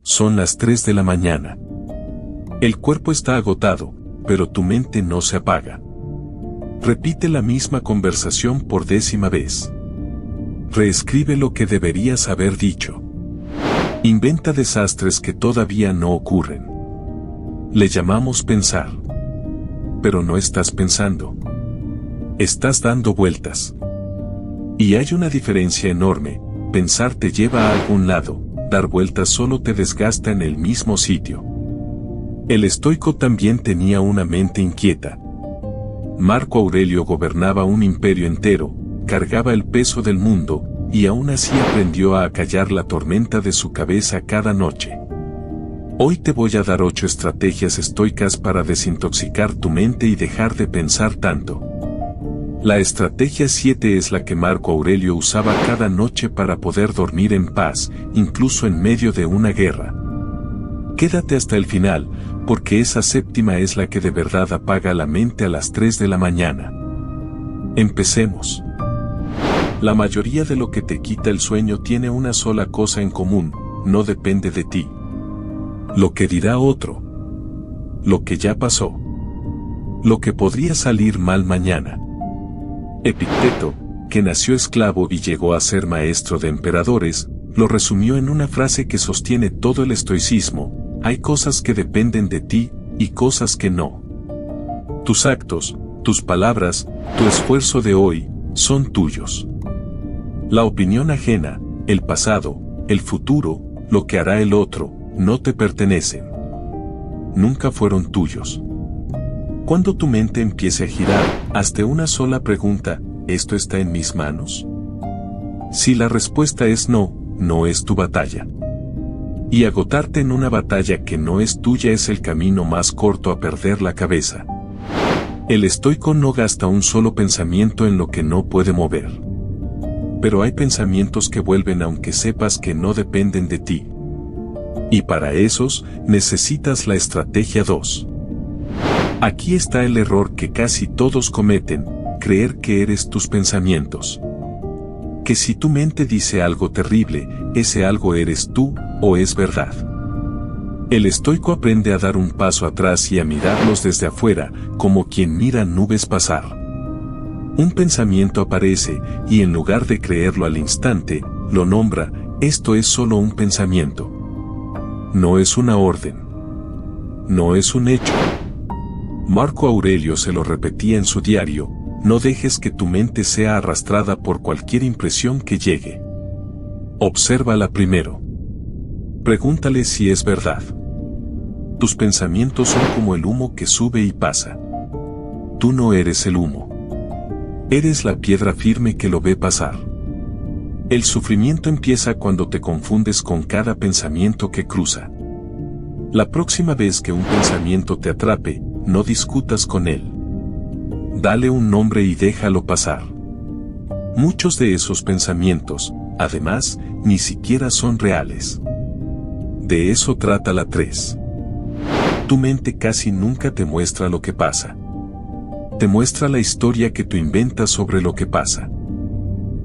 son las 3 de la mañana. El cuerpo está agotado, pero tu mente no se apaga. Repite la misma conversación por 10ª vez. Reescribe lo que deberías haber dicho. Inventa desastres que todavía no ocurren. Le llamamos pensar. Pero no estás pensando. Estás dando vueltas. Y hay una diferencia enorme. Pensar te lleva a algún lado, dar vueltas solo te desgasta en el mismo sitio. El estoico también tenía una mente inquieta. Marco Aurelio gobernaba un imperio entero, cargaba el peso del mundo, y aún así aprendió a acallar la tormenta de su cabeza cada noche. Hoy te voy a dar 8 estrategias estoicas para desintoxicar tu mente y dejar de pensar tanto. La estrategia 7 es la que Marco Aurelio usaba cada noche para poder dormir en paz, incluso en medio de una guerra. Quédate hasta el final, porque esa 7ª es la que de verdad apaga la mente a las 3 de la mañana. Empecemos. La mayoría de lo que te quita el sueño tiene una sola cosa en común: no depende de ti. Lo que dirá otro. Lo que ya pasó. Lo que podría salir mal mañana. Epicteto, que nació esclavo y llegó a ser maestro de emperadores, lo resumió en una frase que sostiene todo el estoicismo: hay cosas que dependen de ti, y cosas que no. Tus actos, tus palabras, tu esfuerzo de hoy, son tuyos. La opinión ajena, el pasado, el futuro, lo que hará el otro, no te pertenecen. Nunca fueron tuyos. Cuando tu mente empiece a girar, hazte una sola pregunta: ¿esto está en mis manos? Si la respuesta es no, no es tu batalla. Y agotarte en una batalla que no es tuya es el camino más corto a perder la cabeza. El estoico no gasta un solo pensamiento en lo que no puede mover. Pero hay pensamientos que vuelven aunque sepas que no dependen de ti. Y para esos, necesitas la estrategia 2. Aquí está el error que casi todos cometen: creer que eres tus pensamientos. Que si tu mente dice algo terrible, ese algo eres tú, o es verdad. El estoico aprende a dar un paso atrás y a mirarlos desde afuera, como quien mira nubes pasar. Un pensamiento aparece, y en lugar de creerlo al instante, lo nombra: esto es solo un pensamiento. No es una orden. No es un hecho. Marco Aurelio se lo repetía en su diario: no dejes que tu mente sea arrastrada por cualquier impresión que llegue. Obsérvala primero. Pregúntale si es verdad. Tus pensamientos son como el humo que sube y pasa. Tú no eres el humo. Eres la piedra firme que lo ve pasar. El sufrimiento empieza cuando te confundes con cada pensamiento que cruza. La próxima vez que un pensamiento te atrape, no discutas con él. Dale un nombre y déjalo pasar. Muchos de esos pensamientos, además, ni siquiera son reales. De eso trata la 3. Tu mente casi nunca te muestra lo que pasa. Te muestra la historia que tú inventas sobre lo que pasa.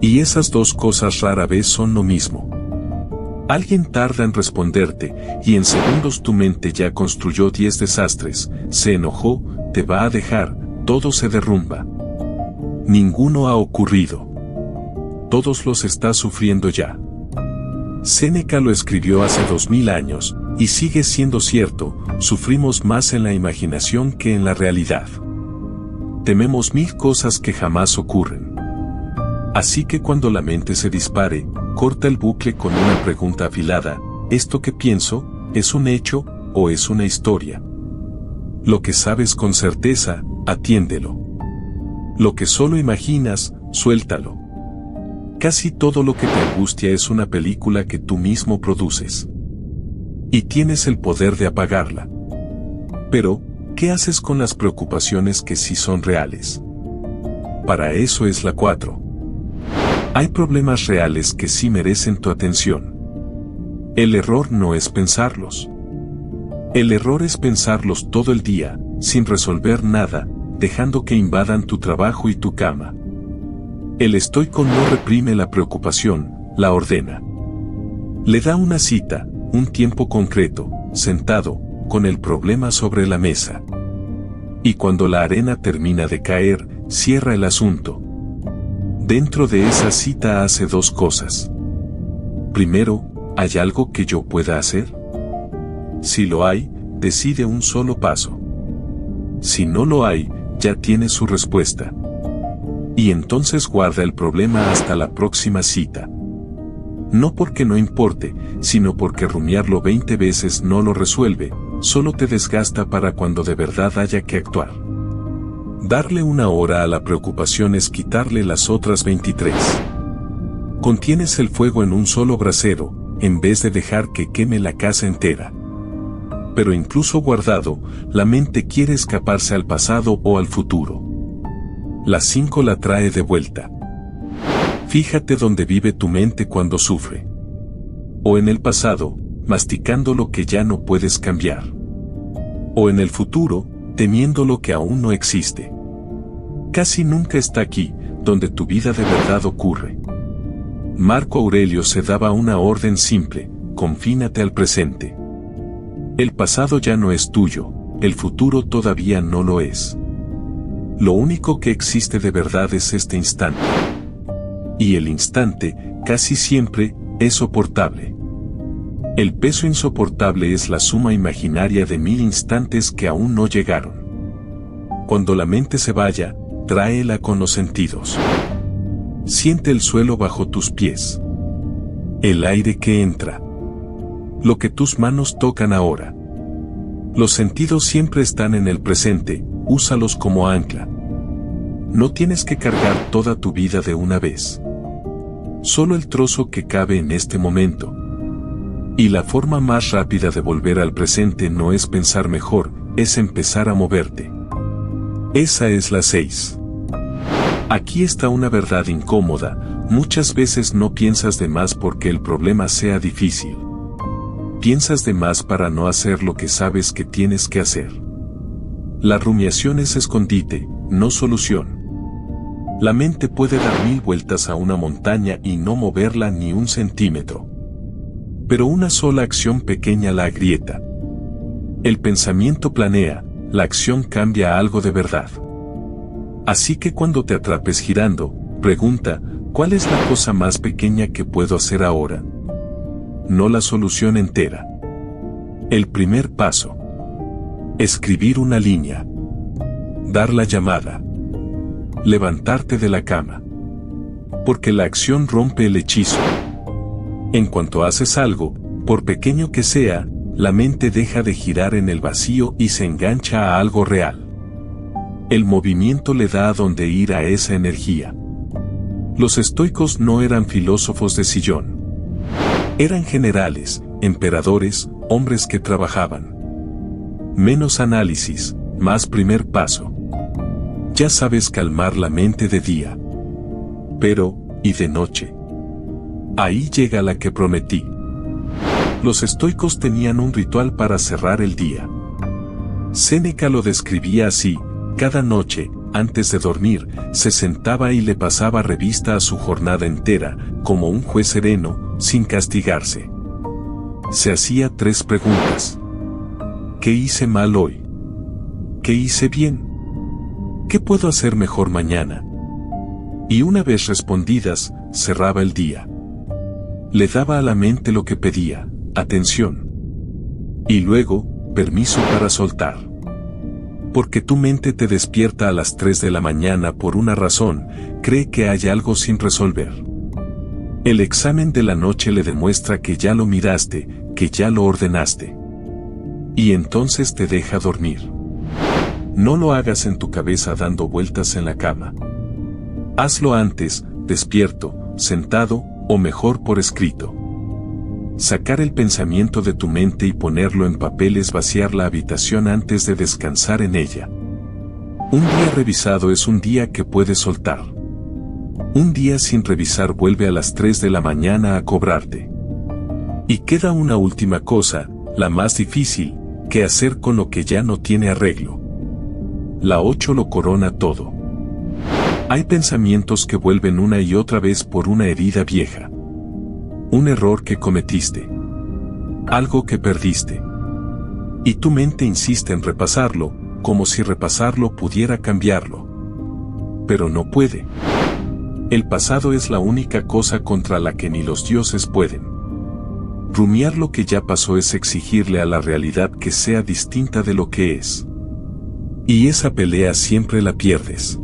Y esas dos cosas rara vez son lo mismo. Alguien tarda en responderte, y en segundos tu mente ya construyó 10 desastres, se enojó, te va a dejar, todo se derrumba. Ninguno ha ocurrido. Todos los estás sufriendo ya. Séneca lo escribió hace 2000 años, y sigue siendo cierto: sufrimos más en la imaginación que en la realidad. Tememos 1000 cosas que jamás ocurren. Así que cuando la mente se dispare, corta el bucle con una pregunta afilada: ¿esto que pienso, es un hecho, o es una historia? Lo que sabes con certeza, atiéndelo. Lo que solo imaginas, suéltalo. Casi todo lo que te angustia es una película que tú mismo produces. Y tienes el poder de apagarla. Pero, ¿qué haces con las preocupaciones que sí son reales? Para eso es la 4. Hay problemas reales que sí merecen tu atención. El error no es pensarlos. El error es pensarlos todo el día, sin resolver nada, dejando que invadan tu trabajo y tu cama. El estoico no reprime la preocupación, la ordena. Le da una cita, un tiempo concreto, sentado, con el problema sobre la mesa. Y cuando la arena termina de caer, cierra el asunto. Dentro de esa cita hace dos cosas. Primero, ¿hay algo que yo pueda hacer? Si lo hay, decide un solo paso. Si no lo hay, ya tiene su respuesta. Y entonces guarda el problema hasta la próxima cita. No porque no importe, sino porque rumiarlo 20 veces no lo resuelve, solo te desgasta para cuando de verdad haya que actuar. Darle una hora a la preocupación es quitarle las otras 23. Contienes el fuego en un solo brasero, en vez de dejar que queme la casa entera. Pero incluso guardado, la mente quiere escaparse al pasado o al futuro. La 5 la trae de vuelta. Fíjate dónde vive tu mente cuando sufre. O en el pasado, masticando lo que ya no puedes cambiar. O en el futuro, temiendo lo que aún no existe. Casi nunca está aquí, donde tu vida de verdad ocurre. Marco Aurelio se daba una orden simple: confínate al presente. El pasado ya no es tuyo, el futuro todavía no lo es. Lo único que existe de verdad es este instante. Y el instante, casi siempre, es soportable. El peso insoportable es la suma imaginaria de 1000 instantes que aún no llegaron. Cuando la mente se vaya, tráela con los sentidos. Siente el suelo bajo tus pies. El aire que entra. Lo que tus manos tocan ahora. Los sentidos siempre están en el presente, úsalos como ancla. No tienes que cargar toda tu vida de una vez. Solo el trozo que cabe en este momento. Y la forma más rápida de volver al presente no es pensar mejor, es empezar a moverte. Esa es la 6. Aquí está una verdad incómoda: muchas veces no piensas de más porque el problema sea difícil. Piensas de más para no hacer lo que sabes que tienes que hacer. La rumiación es escondite, no solución. La mente puede dar 1000 vueltas a una montaña y no moverla ni un centímetro. Pero una sola acción pequeña la agrieta. El pensamiento planea, la acción cambia algo de verdad. Así que cuando te atrapes girando, pregunta: ¿cuál es la cosa más pequeña que puedo hacer ahora? No la solución entera. El primer paso. Escribir una línea. Dar la llamada. Levantarte de la cama. Porque la acción rompe el hechizo. En cuanto haces algo, por pequeño que sea, la mente deja de girar en el vacío y se engancha a algo real. El movimiento le da a dónde ir a esa energía. Los estoicos no eran filósofos de sillón. Eran generales, emperadores, hombres que trabajaban. Menos análisis, más primer paso. Ya sabes calmar la mente de día. Pero, ¿y de noche? Ahí llega la que prometí. Los estoicos tenían un ritual para cerrar el día. Séneca lo describía así: cada noche, antes de dormir, se sentaba y le pasaba revista a su jornada entera, como un juez sereno, sin castigarse. Se hacía 3 preguntas. ¿Qué hice mal hoy? ¿Qué hice bien? ¿Qué puedo hacer mejor mañana? Y una vez respondidas, cerraba el día. Le daba a la mente lo que pedía: atención. Y luego, permiso para soltar. Porque tu mente te despierta a las 3 de la mañana por una razón: cree que hay algo sin resolver. El examen de la noche le demuestra que ya lo miraste, que ya lo ordenaste. Y entonces te deja dormir. No lo hagas en tu cabeza dando vueltas en la cama. Hazlo antes, despierto, sentado, o mejor por escrito. Sacar el pensamiento de tu mente y ponerlo en papel es vaciar la habitación antes de descansar en ella. Un día revisado es un día que puedes soltar. Un día sin revisar vuelve a las 3 de la mañana a cobrarte. Y queda una última cosa, la más difícil: ¿qué hacer con lo que ya no tiene arreglo? La 8 lo corona todo. Hay pensamientos que vuelven una y otra vez por una herida vieja. Un error que cometiste. algo que perdiste. Y tu mente insiste en repasarlo, como si repasarlo pudiera cambiarlo. Pero no puede. El pasado es la única cosa contra la que ni los dioses pueden. Rumiar lo que ya pasó es exigirle a la realidad que sea distinta de lo que es. Y esa pelea siempre la pierdes.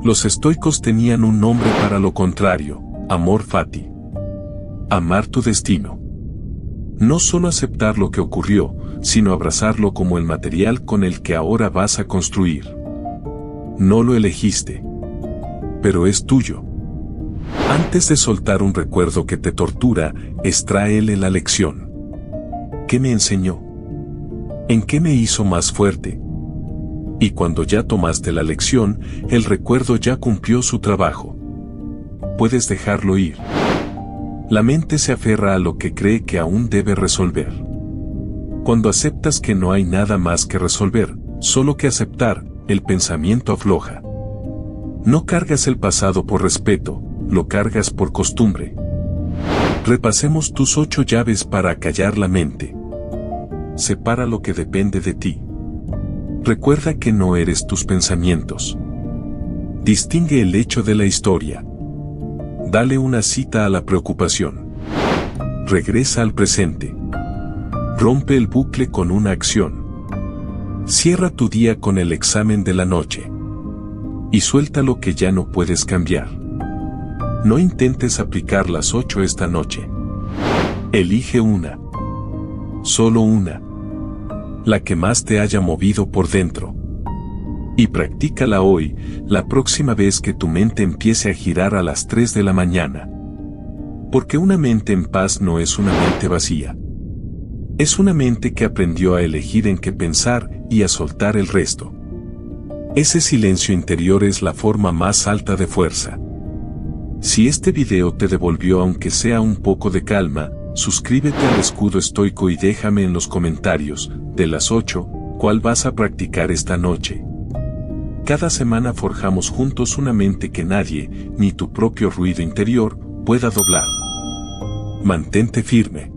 Los estoicos tenían un nombre para lo contrario, amor fati. Amar tu destino. No solo aceptar lo que ocurrió, sino abrazarlo como el material con el que ahora vas a construir. No lo elegiste, pero es tuyo. Antes de soltar un recuerdo que te tortura, extráele la lección. ¿Qué me enseñó? ¿En qué me hizo más fuerte? Y cuando ya tomaste la lección, el recuerdo ya cumplió su trabajo. Puedes dejarlo ir. La mente se aferra a lo que cree que aún debe resolver. Cuando aceptas que no hay nada más que resolver, solo que aceptar, el pensamiento afloja. No cargas el pasado por respeto, lo cargas por costumbre. Repasemos tus 8 llaves para acallar la mente. Separa lo que depende de ti. Recuerda que no eres tus pensamientos. Distingue el hecho de la historia. Dale una cita a la preocupación. Regresa al presente. Rompe el bucle con una acción. Cierra tu día con el examen de la noche. Y suelta lo que ya no puedes cambiar. No intentes aplicar las 8 esta noche. Elige una. Solo una. La que más te haya movido por dentro. Y practícala hoy, la próxima vez que tu mente empiece a girar a las 3 de la mañana. Porque una mente en paz no es una mente vacía. Es una mente que aprendió a elegir en qué pensar y a soltar el resto. Ese silencio interior es la forma más alta de fuerza. Si este video te devolvió aunque sea un poco de calma, suscríbete al Escudo Estoico y déjame en los comentarios, de las 8, ¿cuál vas a practicar esta noche? Cada semana forjamos juntos una mente que nadie, ni tu propio ruido interior, pueda doblar. Mantente firme.